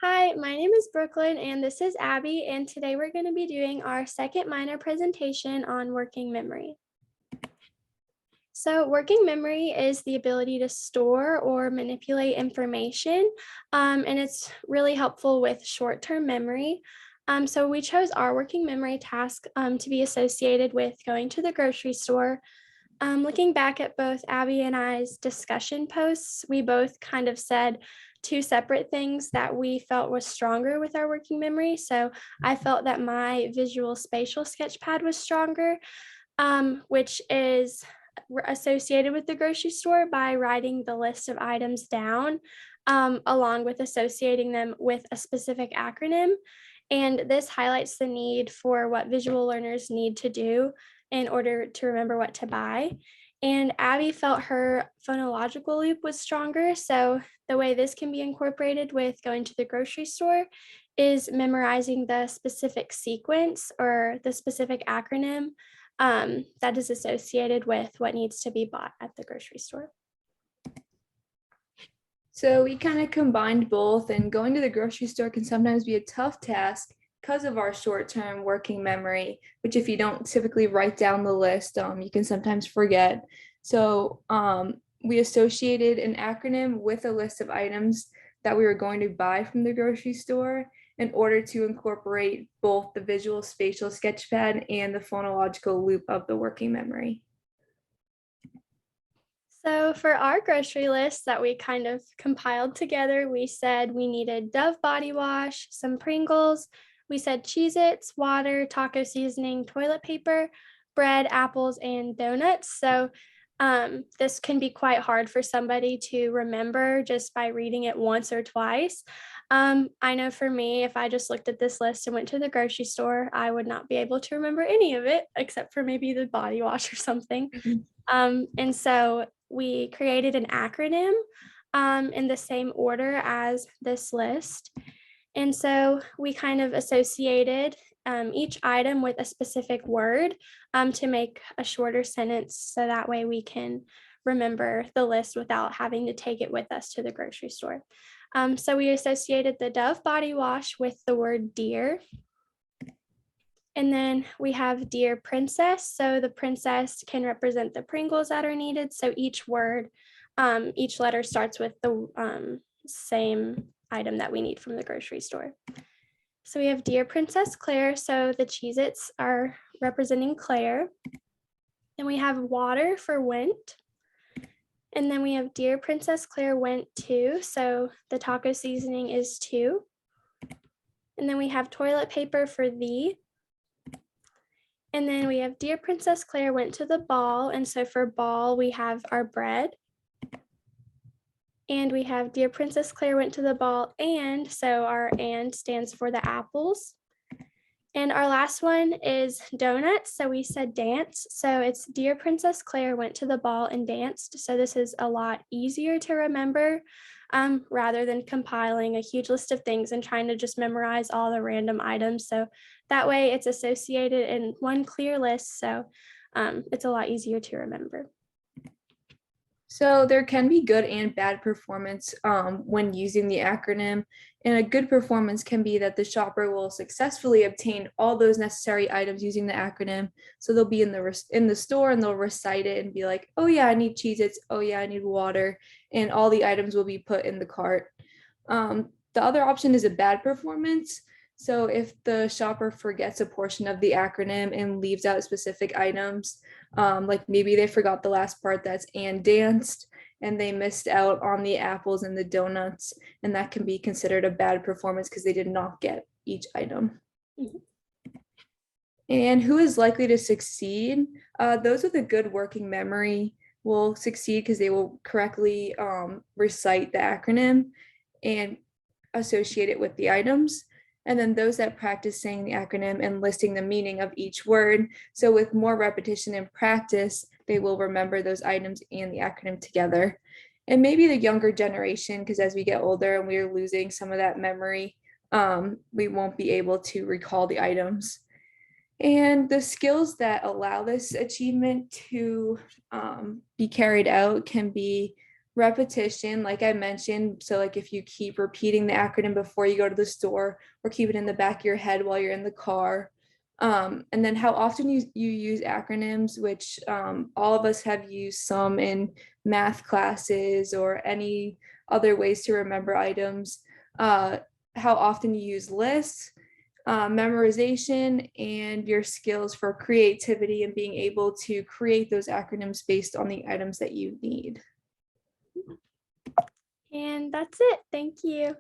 Hi, my name is Brooklyn and this is Abby, and today we're going to be doing our second minor presentation on working memory. So working memory is the ability to store or manipulate information, and it's really helpful with short-term memory. So we chose our working memory task to be associated with going to the grocery store. Looking back at both Abby and I's discussion posts, we both kind of said two separate things that we felt was stronger with our working memory. So I felt that my visual spatial sketchpad was stronger, which is associated with the grocery store by writing the list of items down, along with associating them with a specific acronym. And this highlights the need for what visual learners need to do in order to remember what to buy. And Abby felt her phonological loop was stronger. So the way this can be incorporated with going to the grocery store is memorizing the specific sequence or the specific acronym that is associated with what needs to be bought at the grocery store. So we kind of combined both, and going to the grocery store can sometimes be a tough task because of our short-term working memory, which if you don't typically write down the list, you can sometimes forget. So we associated an acronym with a list of items that we were going to buy from the grocery store in order to incorporate both the visual spatial sketchpad and the phonological loop of the working memory. So for our grocery list that we kind of compiled together, we said we needed Dove body wash, some Pringles. We said Cheez-Its, water, taco seasoning, toilet paper, bread, apples, and donuts. So this can be quite hard for somebody to remember just by reading it once or twice. I know for me, if I just looked at this list and went to the grocery store, I would not be able to remember any of it except for maybe the body wash or something. And so we created an acronym in the same order as this list. And so we kind of associated each item with a specific word to make a shorter sentence. So that way we can remember the list without having to take it with us to the grocery store. So we associated the Dove body wash with the word deer. And then we have Dear Princess. So the princess can represent the Pringles that are needed. So each word, each letter starts with the same item that we need from the grocery store. So we have Dear Princess Claire. So the Cheez-Its are representing Claire. Then we have water for went. And then we have Dear Princess Claire went to. So the taco seasoning is to. And then we have toilet paper for the. And then we have Dear Princess Claire went to the ball. And so for ball, we have our bread. And we have Dear Princess Claire went to the ball. And so our and stands for the apples. And our last one is donuts. So we said dance. So it's Dear Princess Claire went to the ball and danced. So this is a lot easier to remember rather than compiling a huge list of things and trying to just memorize all the random items. So that way it's associated in one clear list. So it's a lot easier to remember. So there can be good and bad performance when using the acronym. And a good performance can be that the shopper will successfully obtain all those necessary items using the acronym. So they'll be in the store and they'll recite it and be like, oh yeah, I need Cheez-Its. Oh yeah, I need water. And all the items will be put in the cart. The other option is a bad performance. So if the shopper forgets a portion of the acronym and leaves out specific items, like maybe they forgot the last part that's and danced, and they missed out on the apples and the donuts, and that can be considered a bad performance because they did not get each item. Mm-hmm. And who is likely to succeed? Those with a good working memory will succeed because they will correctly recite the acronym and associate it with the items. And then those that practice saying the acronym and listing the meaning of each word. So with more repetition and practice, they will remember those items and the acronym together. And maybe the younger generation, because as we get older and we're losing some of that memory, we won't be able to recall the items. And the skills that allow this achievement to be carried out can be repetition, like I mentioned. So like if you keep repeating the acronym before you go to the store, or keep it in the back of your head while you're in the car. And then how often you use acronyms, which all of us have used some in math classes or any other ways to remember items. How often you use lists, memorization, and your skills for creativity and being able to create those acronyms based on the items that you need. And that's it. Thank you.